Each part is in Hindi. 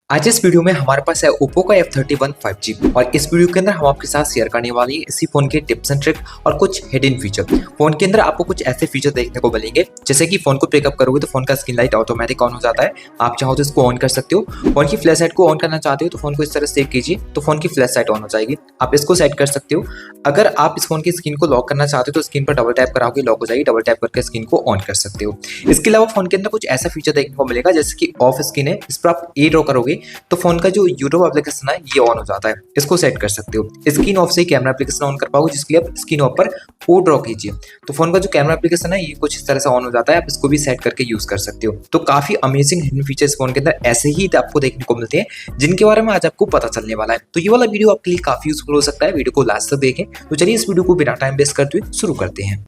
आज इस वीडियो में हमारे पास है Oppo का F31 5G और इस वीडियो के अंदर हम आपके साथ शेयर करने वाले हैं इसी फोन के टिप्स एंड ट्रिक और कुछ हिडन फीचर। फोन के अंदर आपको कुछ ऐसे फीचर देखने को मिलेंगे जैसे कि फोन को पिकअप करोगे तो फोन का स्क्रीन लाइट ऑटोमेटिक ऑन हो जाता है। आप चाहो तो इसको ऑन कर सकते हो। फोन की फ्लैश लाइट को ऑन करना चाहते हो तो फोन को इस तरह सेव कीजिए तो फोन की फ्लैश लाइट ऑन हो जाएगी। आप इसको सेट कर सकते हो। अगर आप इस फोन की स्क्रीन को लॉक करना चाहते हो तो स्क्रीन पर डबल टैप कराओगे लॉक हो जाएगी। डबल टैप करके स्क्रीन को ऑन कर सकते हो। इसके अलावा फोन के अंदर कुछ ऐसा फीचर देखने को मिलेगा जैसे कि ऑफ स्क्रीन है, इस पर आप ए ड्रॉ करोगे तो फोन का जो यूट्यूब एप्लीकेशन है ये ऑन हो जाता है। इसको सेट कर सकते हो। स्क्रीन ऑफ से ही कैमरा एप्लीकेशन ऑन कर पाओगे जिसके लिए आप स्क्रीन ऑफ पर ओ ड्रॉ कीजिए तो फोन का जो कैमरा एप्लीकेशन है ये कुछ इस तरह से ऑन हो जाता है। आप इसको भी सेट करके यूज कर सकते हो। तो काफी अमेजिंग हिडन फीचर्स फोन के अंदर ऐसे ही आपको देखने को मिलते हैं जिनके बारे में आज आपको पता चलने वाला है। तो ये वाला वीडियो आपके लिए काफी यूजफुल हो सकता है। वीडियो को लास्ट तक देखें। तो चलिए इस वीडियो को बिना टाइम वेस्ट करते हुए शुरू करते हैं।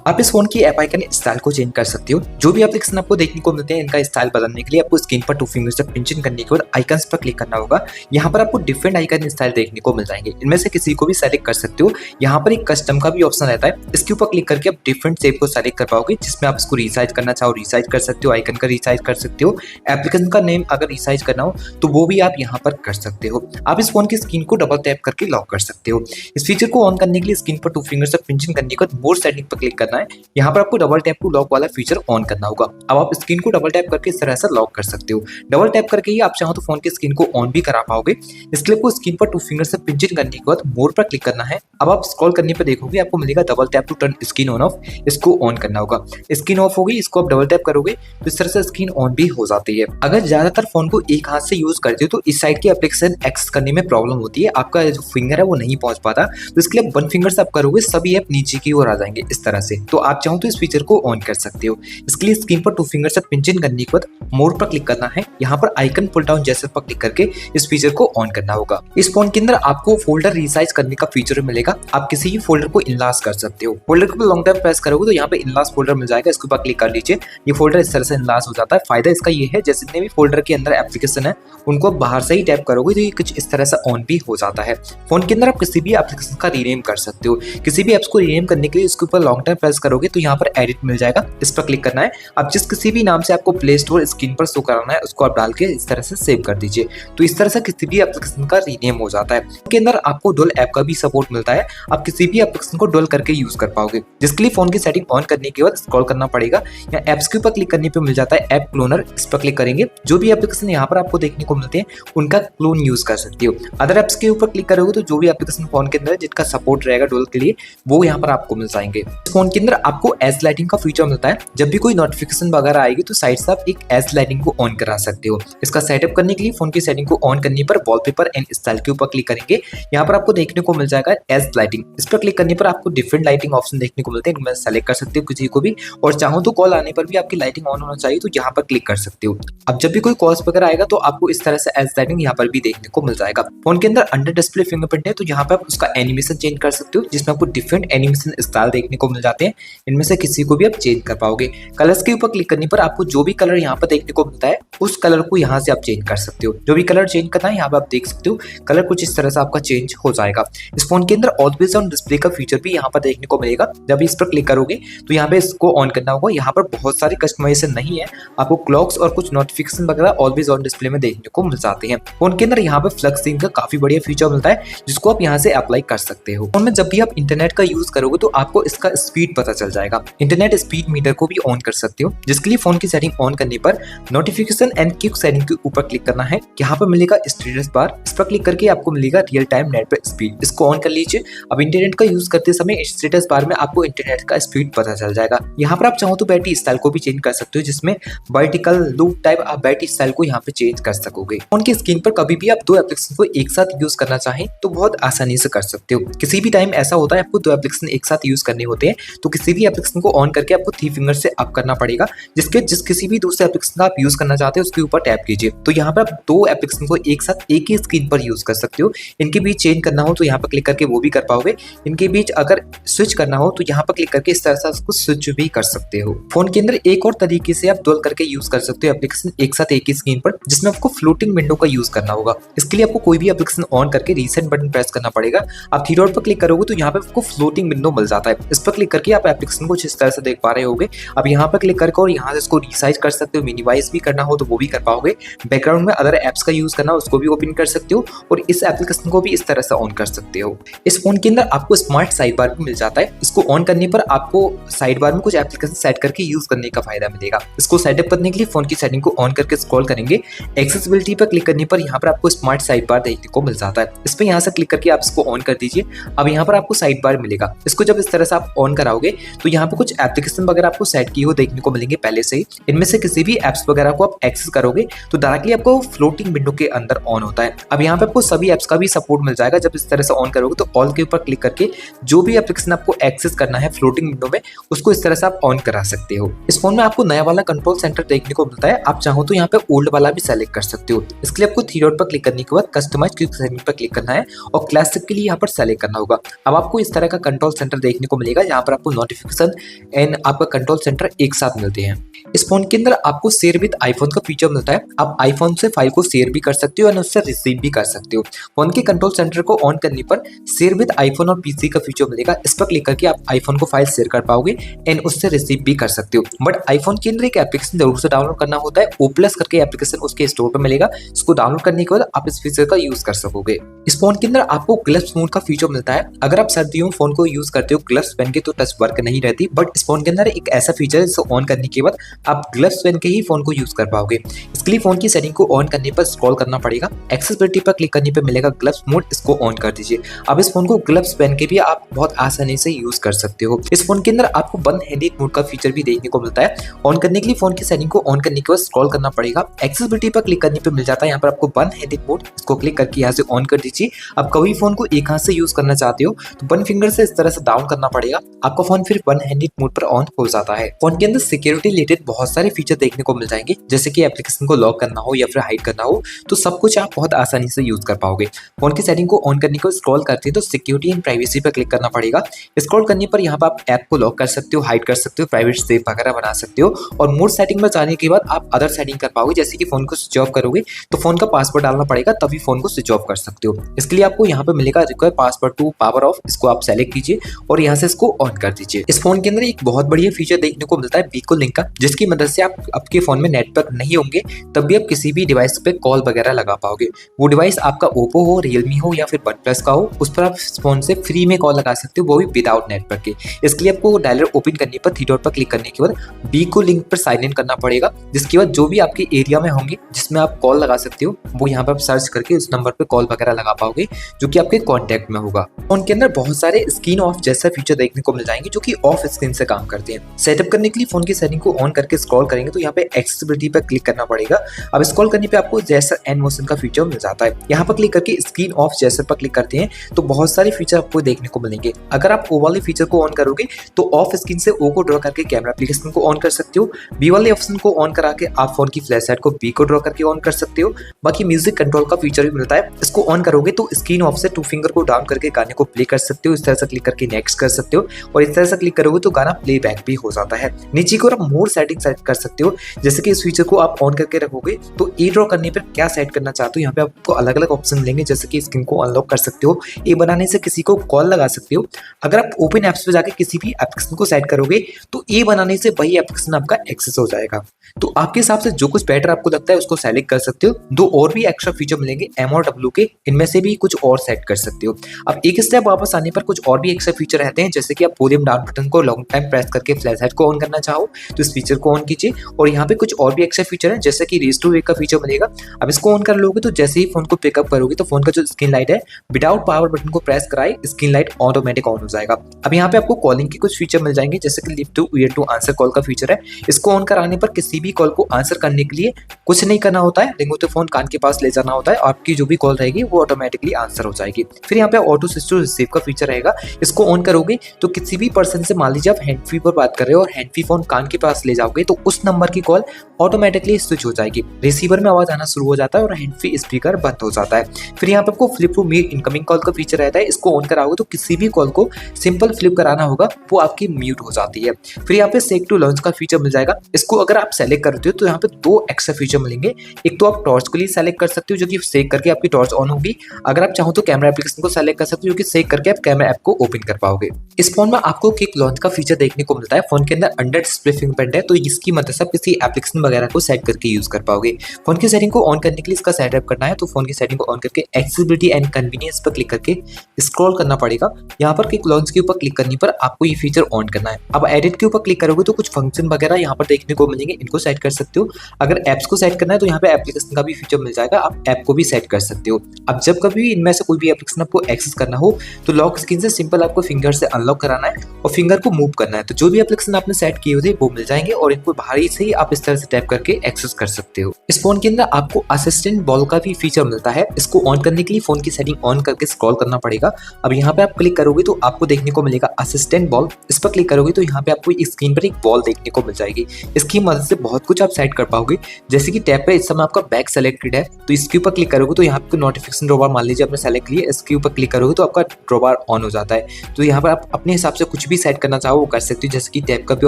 आप इस फोन की ऐप आइकन स्टाइल को चेंज कर सकते हो। जो भी एप्लीकेशन आपको देखने को मिलते हैं इनका स्टाइल बदलने के लिए आपको स्क्रीन पर 2 फिंगर्स से पिंचिंग करने के बाद आइकन्स पर क्लिक करना होगा। यहाँ पर आपको डिफरेंट आइकन स्टाइल देखने को मिल जाएंगे। इनमें से किसी को भी सेलेक्ट कर सकते हो। यहाँ पर एक कस्टम का भी ऑप्शन रहता है। इसके ऊपर क्लिक करके आप डिफरेंट शेप को सेलेक्ट कर पाओगे जिसमें आप इसको रिसाइज करना चाहो रिसाइज कर सकते हो। आइकन का रिसाइज कर सकते हो। एप्लीकेशन का नेम अगर रिसाइज करना हो तो वो भी आप यहाँ पर कर सकते हो। आप इस फोन की स्क्रीन को डबल टैप करके लॉक कर सकते हो। इस फीचर को ऑन करने के लिए स्क्रीन पर 2 फिंगर्स से पिंचिंग करने के बाद मोर सेटिंग पर क्लिक करना है। यहाँ पर आपको डबल टैप टू लॉक वाला फीचर ऑन करना होगा। अब आप स्क्रीन को डबल टैप करके इस तरह से लॉक कर सकते हो। डबल टैप करके ही आप चाहो तो फोन की स्क्रीन को ऑन भी करा पाओगे। इसके लिए आपको स्क्रीन पर 2 फिंगर से पिंचिंग करने के बाद मोर पर क्लिक करना है। अब आप स्क्रॉल करने पर देखोगे आपको मिलेगा double tap to turn screen on off. इसको ऑन करना होगा। स्क्रीन ऑफ होगी इसको आप डबल टैप करोगे तो इस तरह से स्क्रीन ऑन भी हो जाती है। अगर ज्यादातर फोन को एक हाथ से यूज करते हो तो इस साइड की एप्लीकेशन एक्सेस करने में प्रॉब्लम होती है। आपका जो फिंगर है वो नहीं पहुंच पाता तो इसके लिए 1 फिंगर से आप करोगे सभी ऐप नीचे की ओर आ जाएंगे इस तरह से। तो आप चाहो तो इस फीचर को ऑन कर सकते हो। इसके लिए स्क्रीन पर 2 फिंगर से पिंचिंग करने के बाद मोर पर क्लिक करना है। यहाँ पर आइकन पुल डाउन जेस्चर पर क्लिक करके इस फीचर को ऑन करना होगा। इस फोन के अंदर आपको फोल्डर रिसाइज करने का फीचर मिलेगा। आप किसी भी फोल्डर को इनलार्ज कर सकते हो। फोल्डर को लॉन्ग टाइम प्रेस करोगे तो यहाँ पे इनलार्ज फोल्डर मिल जाएगा। इसके ऊपर क्लिक कर लीजिए। ये फोल्डर इस तरह से इनलार्ज हो जाता है। फायदा इसका ये है जैसे जितने भी फोल्डर के अंदर एप्लीकेशन है उनको बाहर से ही टैप करोगे तो ये कुछ इस तरह से ऑन भी हो जाता है। फोन के अंदर आप किसी भी एप्लीकेशन का रीनेम कर सकते हो। किसी भी एप्स को रीनेम करने के लिए इसके ऊपर लॉन्ग टाइम प्रेस करोगे तो यहाँ पर एडिट मिल जाएगा। इस पर क्लिक करना है। अब जिस किसी भी नाम से आपको प्ले स्टोर स्क्रीन पर शो कराना है उसको आप डाल के इस तरह से सेव कर दीजिए। तो इस तरह से किसी भी एप्लीकेशन का रीनेम हो जाता है। इसके अंदर आपको डुअल ऐप का भी सपोर्ट मिलता है। आप किसी भी एप्लीकेशन को डुअल करके यूज कर पाओगे जिसके लिए फोन की सेटिंग ऑन करने के बाद स्क्रॉल करना पड़ेगा। या एप्स के ऊपर क्लिक करने पे मिल जाता है ऐप क्लोनर। इस पर क्लिक करेंगे जो भी एप्लीकेशन यहाँ पर आपको देखने को मिलते हैं उनका क्लोन यूज कर सकते हो। अदर एप्स के ऊपर क्लिक करोगे तो जो भी एप्लीकेशन फोन के अंदर जिसका सपोर्ट रहेगा डुअल के लिए वो यहाँ पर आपको मिल जाएंगे। फोन के अंदर आपको एज लाइटिंग का फीचर मिलता है। जब भी कोई नोटिफिकेशन वगैरह आएगी तो साइड से आप एक एज लाइटिंग को ऑन करा सकते हो। इसका सेटअप करने के लिए फोन की सेटिंग को ऑन करने पर वॉलपेपर एंड स्टाइल के ऊपर क्लिक करेंगे। यहाँ पर आपको देखने को मिल जाएगा एज लाइटिंग। इस पर क्लिक करने पर आपको डिफरेंट लाइटिंग ऑप्शन देखने को मिलते हैं। इनमें सेलेक्ट कर सकते हो किसी को भी और चाहो तो कॉल आने पर भी आपकी लाइटिंग ऑन होना चाहिए तो यहाँ पर क्लिक कर सकते हो। अब जब भी कोई कॉल्स वगैरह आएगा तो आपको इस तरह से एज लाइटिंग यहाँ पर भी देखने को मिल जाएगा। फोन के अंदर अंडर डिस्प्ले फिंगरप्रिंट है तो यहाँ पर आप उसका एनिमेशन चेंज कर सकते हो जिसमें आपको डिफरेंट एनिमेशन स्टाइल देखने को मिल जाते हैं। इनमें से किसी को भी आप चेंज कर पाओगे। कलर्स के ऊपर क्लिक करने पर आपको जो भी कलर यहाँ पर देखने को मिलता है उस कलर को यहाँ से आप चेंज कर सकते हो। जो भी कलर चेंज करना है यहाँ पर आप देख सकते हो कलर कुछ इस तरह से आपका चेंज हो जाएगा। इस फोन के अंदर ऑलवेज ऑन डिस्प्ले का फीचर भी यहाँ पर देखने को मिलेगा। जब इस पर क्लिक करोगे तो यहाँ पे इसको ऑन करना होगा। यहाँ पर बहुत सारी कस्टमाइजेशन नहीं है। आपको क्लॉक्स और कुछ नोटिफिकेशन वगैरह ऑलवेज ऑन डिस्प्ले में देखने को मिल जाते हैं। फोन के अंदर यहाँ पे फ्लक्स सीन का काफी बढ़िया फीचर मिलता है जिसको आप यहाँ से अप्लाई कर सकते हो। फोन में जब भी आप इंटरनेट का यूज करोगे तो आपको इसका स्पीड पता चल जाएगा। इंटरनेट स्पीड मीटर को भी ऑन कर सकते हो जिसके लिए फोन की सेटिंग ऑन करने पर नोटिफिकेशन एंड क्विक सेटिंग के ऊपर क्लिक करना है। यहाँ पर मिलेगा स्टेटस बार। इस पर क्लिक करके आपको मिलेगा रियल टाइम नेट पे स्पीड। इसको ऑन कर लीजिए। अब इंटरनेट का यूज करते समय स्टेटस बार में आपको इंटरनेट का स्पीड पता चल जाएगा। यहाँ पर आप चाहो तो बैटरी स्टाइल को भी चेंज कर सकते हो जिसमें वर्टिकल लूप टाइप आप बैटरी स्टाइल को यहाँ पे चेंज कर सकोगे। फोन की स्क्रीन पर कभी भी आप 2 एप्लीकेशन को एक साथ यूज करना चाहें तो बहुत आसानी से कर सकते हो। किसी भी टाइम ऐसा होता है आपको 2 एप्लीकेशन एक साथ यूज करने होते हैं तो किसी भी एप्लीकेशन को ऑन करके आपको 3 फिंगर से अप करना पड़ेगा जिस किसी भी दूसरे एप्लीकेशन का आप यूज करना चाहते हो उसके ऊपर टैप कीजिए तो यहाँ पर आप दो एप्लीकेशन को एक साथ एक ही स्क्रीन पर यूज कर सकते हो। इनके बीच चेंज करना हो तो यहाँ पर क्लिक करके वो भी कर पाओगे। इनके बीच अगर स्विच करना हो तो यहाँ पर क्लिक करके इस तरह से उसको स्विच भी कर सकते हो। फोन के अंदर एक और तरीके से आप डुअल करके यूज कर सकते हो एप्लीकेशन एक साथ एक ही स्क्रीन पर, जिसमें आपको फ्लोटिंग विंडो का यूज करना होगा। इसके लिए आपको कोई भी एप्लीकेशन ऑन करके रीसेट बटन प्रेस करना पड़ेगा। आप थ्री डॉट पर क्लिक करोगे तो यहाँ पे आपको फ्लोटिंग विंडो मिल जाता है। इस पर क्लिक करके आप एप्लीकेशन को जिस तरह से देख पा रहे होगे। अब यहाँ पर क्लिक करके और यहाँ से इसको रिसाइज कर सकते हो, मिनिमाइज भी करना हो तो वो भी कर पाओगे। बैकग्राउंड में अदर एप्स का यूज करना हो उसको भी ओपन कर सकते हो और इस एप्लीकेशन को भी इस तरह से ऑन कर सकते हो। इस फोन के अंदर आपको स्मार्ट साइड बार भी मिल जाता है। इसको ऑन करने पर आपको साइड बार में कुछ एप्लीकेशन सेट करके यूज करने का फायदा मिलेगा। इसको सेटअप करने के लिए फोन की सेटिंग को ऑन करके स्क्रॉल करेंगे। एक्सेसिबिलिटी पर क्लिक करने पर यहाँ पर आपको स्मार्ट साइड बार देखने को मिल जाता है। इस पर यहाँ से क्लिक करके आप इसको ऑन कर दीजिए। अब यहाँ पर आपको साइड बार मिलेगा। इसको जब इस तरह से आप ऑन कराओगे तो यहाँ पर कुछ एप्लीकेशन वगैरह आपको सेट किए हुए देखने को मिलेंगे पहले से ही। इनमें से किसी भी एप्स वगैरह को आप एक्सेस करोगे तो डायरेक्टली आपको फ्लोटिंग विंडो के अंदर ऑन होता है। अब यहाँ पे आपको सभी एप्स का भी सपोर्ट मिल जाएगा। जब इस तरह से ऑन करोगे तो ऑल के ऊपर क्लिक करके जो भी एप्लीकेशन आपको एक्सेस करना है फ्लोटिंग विंडो में उसको इस तरह से आप ऑन करा सकते हो। इस फोन में आपको नया वाला कंट्रोल सेंटर देखने को मिलता है। आप चाहो तो यहाँ पे ओल्ड वाला भी सेलेक्ट कर सकते हो। इसके लिए आपको थ्री डॉट पर क्लिक करने के बाद कस्टमाइज क्विक सेटिंग पर क्लिक करना है और क्लासिक के लिए यहाँ पर सेलेक्ट करना होगा। अब आपको इस तरह का कंट्रोल सेंटर देखने को मिलेगा जहाँ पर आपको नोटिफिकेशन एंड आपका कंट्रोल सेंटर एक साथ मिलते हैं। इस फोन के अंदर आपको शेयर विद आईफोन का फीचर मिलता है। आप आईफोन से फाइल को शेयर भी कर सकते हो और उससे रिसीव भी कर सकते हो। फोन के कंट्रोल सेंटर को ऑन करने पर शेयर विद आईफोन और पीसी का फीचर मिलेगा। इस पर क्लिक करके आप आईफोन को फाइल शेयर कर पाओगे एंड उससे रिसीव भी कर सकते हो। बट आईफोन के अंदर एक एप्लीकेशन जरूर से डाउनलोड करना होता है। O+ करके एप्लीकेशन उसके स्टोर पर मिलेगा। इसको डाउनलोड करने के बाद आप इस फीचर का यूज कर सकोगे। इस फोन के अंदर आपको ग्लव्स मोड का फीचर मिलता है। अगर आप सर्दियों में फोन को यूज करते हो ग्लव्स पहन के तो टच वर्क नहीं रहती, बट इस फोन के अंदर एक ऐसा फीचर है जिसे ऑन करने के बाद आप ग्लव्स पहन के ही फोन को यूज कर पाओगे। इसके लिए फोन की सेटिंग को ऑन करने पर स्क्रॉल करना पड़ेगा। एक्सेसिबिलिटी पर क्लिक करने पर मिलेगा ग्लव्स मोड, इसको ऑन कर दीजिए। अब इस फोन को ग्लव्स पहन के भी आप बहुत आसानी से यूज कर सकते हो। इस फोन के अंदर आपको वन हैंडेड मोड का फीचर भी देखने को मिलता है। ऑन करने के लिए फोन की सेटिंग को ऑन करने के बाद स्क्रॉल करना पड़ेगा। एक्सेसिबिलिटी पर क्लिक करने पर मिल जाता है यहाँ पर आपको वन हैंडेड मोड, इसको क्लिक करके यहाँ से ऑन कर दीजिए। अब कभी फोन को एक हाथ से यूज करना चाहते हो तो वन फिंगर से इस तरह से डाउन करना पड़ेगा। आपका फोन फिर वन हैंडेड मोड पर ऑन हो जाता है। फोन के अंदर सिक्योरिटी रिलेटेड बहुत सारे फीचर देखने को मिल जाएंगे, जैसे कि एप्लीकेशन को लॉक करना हो या फिर हाइड करना हो तो सब कुछ आप बहुत आसानी से यूज कर पाओगे। फोन की सेटिंग को ऑन करने को स्क्रॉल करते हैं तो सिक्योरिटी एंड प्राइवेसी पर क्लिक करना पड़ेगा। स्क्रॉल करने पर यहाँ पर आप ऐप को लॉक कर सकते हो, हाइड कर सकते हो, प्राइवेट सेव वगैरह बना सकते हो और मोड सेटिंग में जाने के बाद आप अदर सेटिंग कर पाओगे। जैसे कि फोन को स्विच ऑफ करोगे तो फोन का पासवर्ड डालना पड़ेगा, तभी फोन को स्विच ऑफ कर सकते हो। इसके लिए आपको यहाँ पे मिलेगा require password to power off, इसको आप सेलेक्ट कीजिए और यहाँ से इसको ऑन कर दीजिए। इस फोन के अंदर एक बहुत बढ़िया फीचर देखने को मिलता है बीको लिंक का, जिसकी मदद से आप आपके फोन में नेटवर्क नहीं होंगे तब भी आप किसी भी डिवाइस पे कॉल वगैरह लगा पाओगे। वो डिवाइस आपका ओप्पो हो, रियलमी हो या फिर OnePlus का हो, उस पर आप फोन से फ्री में कॉल लगा सकते हो, वो भी विदाउट नेटवर्क के। इसके लिए आपको डायलर ओपन करने पर थ्री डॉट पर क्लिक करने के बाद बीको लिंक पर साइन इन करना पड़ेगा। जिसके बाद जो भी आपके एरिया में होंगे जिसमें आप कॉल लगा सकते हो वो यहाँ पर आप सर्च करके उस नंबर पे कॉल वगैरह लगा पाओगे जो कि आपके कॉन्टैक्ट में होगा। उनके अंदर बहुत सारे स्क्रीन ऑफ जैसा फीचर देखने को मिल जाएंगे जो कि ऑफ स्क्रीन से काम करते हैं। सेटअप करने के लिए फोन की सेटिंग को ऑन करके स्क्रॉल करेंगे तो यहाँ पे एक्सेसिबिलिटी पर क्लिक करना पड़ेगा। अब स्क्रॉल करने पे आपको जैसा एंड मोशन का फीचर मिल जाता है। यहाँ पर क्लिक करके स्क्रीन ऑफ जैसा पर क्लिक करते हैं तो बहुत सारे फीचर आपको देखने को मिलेंगे। अगर आप ओ वाले फीचर को ऑन करोगे तो ऑफ स्क्रीन से ओ को ड्रॉ करके कैमरा एप्लीकेशन को ऑन कर सकते हो। बी वाले ऑप्शन को ऑन करा के आप फोन की फ्लैश लाइट को बी को ड्रॉ करके ऑन कर सकते हो। बाकी म्यूजिक कंट्रोल का फीचर भी मिलता है। इसको ऑन करोगे तो स्क्रीन ऑफ से टू फिंगर को डाउन करके गाने को प्ले कर सकते हो। इस तरह से क्लिक करके नेक्स्ट कर सकते हो और इस तरह से क्लिक करोगे तो गाना प्लेबैक भी हो जाता है। नीचे की ओर आप मोड सेटिंग सेट कर सकते हो। जैसे कि इस फीचर को आप ऑन करके रखोगे तो ई ड्रॉ करने पर क्या सेट करना चाहते हो यहाँ पे आपको अलग अलग ऑप्शन मिलेंगे। जैसे कि स्क्रीन को अनलॉक कर सकते हो, ए बनाने से किसी को कॉल लगा सकते हो। अगर आप ओपन एप्स पे जाके किसी भी एप्लीकेशन को सेट करोगे तो ए बनाने से वही एप्लीकेशन आपका एक्सेस हो जाएगा। तो आपके हिसाब से जो कुछ बेटर आपको लगता है उसको सेलेक्ट कर सकते हो। दो और भी एक्स्ट्रा फीचर मिलेंगे एम और डब्ल्यू के, इनमें से भी कुछ और सेट कर सकते हो। अब एक स्टेप वापस आने पर कुछ और भी एक्स्ट्रा फीचर रहते हैं। जैसे कि आप वॉल्यूम डाउन बटन को लॉन्ग टाइम प्रेस करके फ्लैश लाइट को ऑन करना चाहो तो इस फीचर को ऑन कीजिए। और यहाँ पे कुछ और भी एक्स्ट्रा फीचर है जैसे कि रेज टू वेक का फीचर मिलेगा। अब इसको ऑन कर लोगे तो जैसे ही फोन को पिकअप करोगे तो फोन का जो स्क्रीन लाइट है विदाउट पावर बटन को प्रेस कराए स्क्रीन लाइट ऑटोमेटिक ऑन हो जाएगा। अब यहाँ पे आपको कॉलिंग के कुछ फीचर मिल जाएंगे जैसे कि lift to ear to answer call का फीचर है। इसको ऑन कराने पर किसी भी कॉल को आंसर करने के लिए कुछ नहीं करना होता है, रिंग होते फोन कान के पास ले जाना होता है और आपकी जो भी कॉल रहेगी वो ऑटोमेटिकली आंसर हो जाएगी। फिर यहाँ पे ऑटो स्विच टू रिसीव का फीचर रहेगा। इसको ऑन करोगे तो किसी भी पर्सन से मान लीजिए आप हैंड फ्री पर बात कर रहे हो और हैंड फ्री फोन कान के पास ले जाओगे पाओगे तो उस नंबर की कॉल ऑटोमेटिकली स्विच हो जाएगी, रिसीवर में आवाज आना शुरू हो जाता है और हैंड फ्री स्पीकर बंद हो जाता है। फिर यहाँ पे आपको flip to mute incoming call का फीचर रहता है, इसको ऑन कराओगे तो किसी भी कॉल को सिंपल फ्लिप कराना होगा वो आपकी म्यूट हो जाती है। फिर यहाँ पे सेक टू लॉन्च का फीचर मिल जाएगा, इसको अगर आप सेलेक्ट करते हो तो यहाँ पे 2 एक्स्ट्रा फीचर मिलेंगे। एक तो आप टॉर्च के लिए सेलेक्ट कर सकते हो जो कि सेक करके आपकी टॉर्च ऑन होगी, अगर आप चाहो तो कैमरा एप्लीकेशन को सेलेक्ट कर सकते हो जो कि सेक करके आप कैमरा ऐप को ओपन कर पाओगे। इस फोन में आपको क्विक लॉन्च का फीचर देखने को मिलता है, फोन के अंदर अंडर डिस्प्ले फिंगरप्रिंट है तो इसकी मदद से आप किसी एप्लीकेशन वगैरह को सेट करके यूज कर पाओगे। फोन की सेटिंग को ऑन करने के लिए इसका सेटअप करना है तो फोन की सेटिंग को ऑन करके एक्सेसिबिलिटी एंड कन्वीनियंस पर क्लिक करके स्क्रॉल करना पड़ेगा। यहाँ पर क्विक लॉन्च के ऊपर क्लिक करने पर आपको ये फीचर ऑन करना है। अब एडिट के ऊपर क्लिक करोगे तो कुछ फंक्शन वगैरह यहाँ पर देखने को मिलेंगे, इनको सेट कर सकते हो। अगर एप्स को सेट करना है तो यहाँ पे एप्लीकेशन का भी फीचर मिल जाएगा, आप ऐप को भी सेट कर सकते हो। अब जब कभी इनमें से कोई भी एप्लीकेशन आपको एक्सेस करना हो तो लॉक स्क्रीन से सिंपल आपको फिंगर से अनलॉक कराना है और फिंगर को मूव करना है तो जो भी एप्लीकेशन आपने सेट किए होते वो मिल जाएंगे और इनको बाहर ही से ही आप इस तरह से टैप करके एक्सेस कर सकते हो। इस फोन के अंदर आपको असिस्टेंट बॉल का भी फीचर मिलता है, इसको ऑन करने के लिए फोन की सेटिंग ऑन करके स्क्रॉल करना पड़ेगा। अब यहाँ पे आप क्लिक करोगे तो आपको देखने को मिलेगा असिस्टेंट बॉल, इस पर क्लिक करोगे तो यहाँ पे आपको स्क्रीन पर एक बॉल देखने को मिल जाएगी। इसकी मदद से बहुत कुछ आप सेट कर पाओगे, जैसे कि टैप पे इस समय आपका बैक सेलेक्टेड है तो इसके ऊपर क्लिक करोगे तो यहाँ पे नोटिफिकेशन ड्रॉबार मान लीजिए आपने सेलेक्ट किया, इसके ऊपर क्लिक करोगे तो आपका ड्रॉबार ऑन हो जाता है। तो यहाँ पर आप अपने हिसाब से कुछ भी सेट करना चाहो वो कर सकते हो, जैसे कि टैप का भी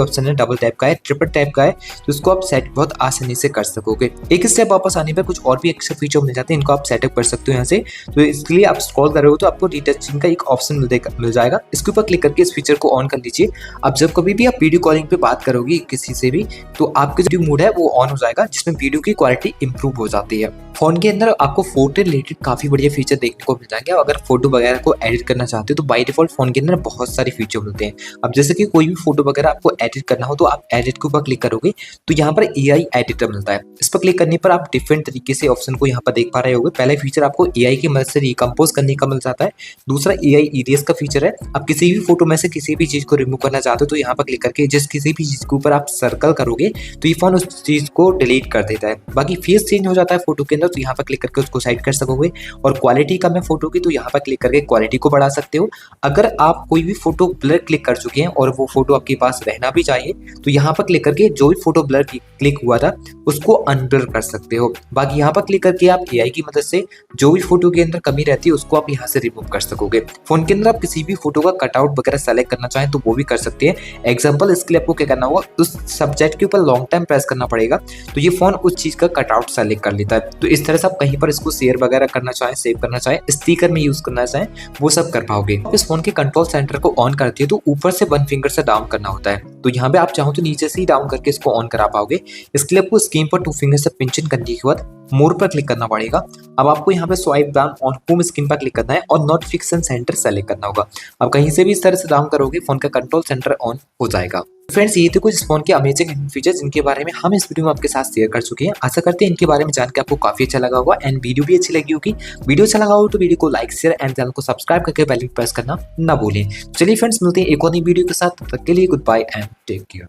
ऑप्शन है, डबल टैप का है, ट्रिपल टैप का है, तो उसको आप सेट बहुत आसानी से कर सकोगे। एक स्टेप वापस आने पर कुछ और भी एक्स्ट्रा फीचर मिल जाते हैं, इनको आप सेटअप कर सकते हो यहाँ से। तो इसके लिए आप स्क्रॉल करोगे तो आपको रिटचिंग का एक ऑप्शन मिल जाएगा, इसके ऊपर क्लिक करके इस फीचर को ऑन कर लीजिए। अब जब कभी भी आप वीडियो कॉलिंग पे बात करोगे किसी से भी तो आपका जो मूड है वो ऑन हो जाएगा, जिसमें वीडियो की क्वालिटी इंप्रूव हो जाती है। फोन के अंदर आपको फोटो रिलेटेड काफी बढ़िया फीचर देखने को मिल जाएंगे। अगर फोटो वगैरह को एडिट करना चाहते हो तो बाय डिफॉल्ट फोन के अंदर बहुत सारे फीचर मिलते हैं। अब जैसे कि कोई भी फोटो वगैरह आपको एडिट करना हो तो आप एडिट के ऊपर क्लिक करोगे तो यहाँ पर एआई एडिटर मिलता है, इस पर क्लिक करने पर आप डिफरेंट तरीके से ऑप्शन को यहाँ पर देख पा रहे होगे। पहला फीचर आपको एआई की मदद से रिकम्पोज करने का मिल जाता है, दूसरा एआई ईडीएस का फीचर है, आप किसी भी फोटो में से किसी भी चीज को रिमूव करना चाहते हो तो यहाँ पर क्लिक करके जिस किसी भी चीज के ऊपर आप सर्कल करोगे तो ये फोन उस चीज को डिलीट कर देता है। बाकी फेस चेंज हो जाता है फोटो के अंदर तो यहाँ पर क्लिक करके उसको साइड कर सकोगे, और क्वालिटी कम है फोटो की तो यहाँ पर क्लिक करके क्वालिटी को बढ़ा सकते हो। अगर आप कोई भी फोटो ब्लर क्लिक कर चुके हैं और वो फोटो आपके पास रहना भी चाहिए तो यहाँ पर क्लिक करके जो भी फोटो ब्लर क्लिक हुआ था उसको अनब्लर कर सकते हो। बाकी यहाँ पर क्लिक करके आप एआई की मदद से जो भी फोटो के अंदर कमी रहती है उसको आप यहाँ से रिमूव कर सकोगे। फोन के अंदर आप किसी भी फोटो का कटआउट वगैरह सेलेक्ट करना चाहें तो वो भी कर सकते हैं। एग्जाम्पल इसके लिए आपको क्या करना होगा, उस सब्जेक्ट के ऊपर लॉन्ग टाइम प्रेस करना पड़ेगा तो ये फोन उस चीज का कटआउट सेलेक्ट कर लेता है। तो इस तरह से आप कहीं पर इसको शेयर वगैरह करना चाहें, सेव करना चाहें, स्टिकर में यूज करना चाहें वो सब कर पाओगे। इस फोन के कंट्रोल सेंटर को ऑन करते हो तो ऊपर से 1 फिंगर से डाउन करना होता है, तो यहाँ पे आप चाहो तो नीचे से ही डाउन करके इसको ऑन करा पाओगे। इसके लिए आपको स्क्रीन पर 2 फिंगर से पिंच इन करने के बाद मोर पर क्लिक करना पड़ेगा। अब आपको यहाँ पे swipe down on home screen पर क्लिक करना है और नोटिफिकेशन सेंटर सेलेक्ट करना होगा। अब कहीं से भी इस तरह से डाउन करोगे फोन का कंट्रोल सेंटर ऑन हो जाएगा। फ्रेंड्स, ये थे कुछ इस फोन के अमेजिंग फीचर्स जिनके बारे में हम इस वीडियो में आपके साथ शेयर कर चुके हैं। आशा करते हैं इनके बारे में जानकर आपको काफी अच्छा लगा होगा एंड वीडियो भी अच्छी लगी होगी। वीडियो अच्छा लगा हो तो वीडियो को लाइक शेयर एंड चैनल को सब्सक्राइब करके बेल आइकन प्रेस करना ना भूलें। चलिए फ्रेंड्स, मिलते हैं एक और नई वीडियो के साथ, तब तक के लिए goodbye and take care.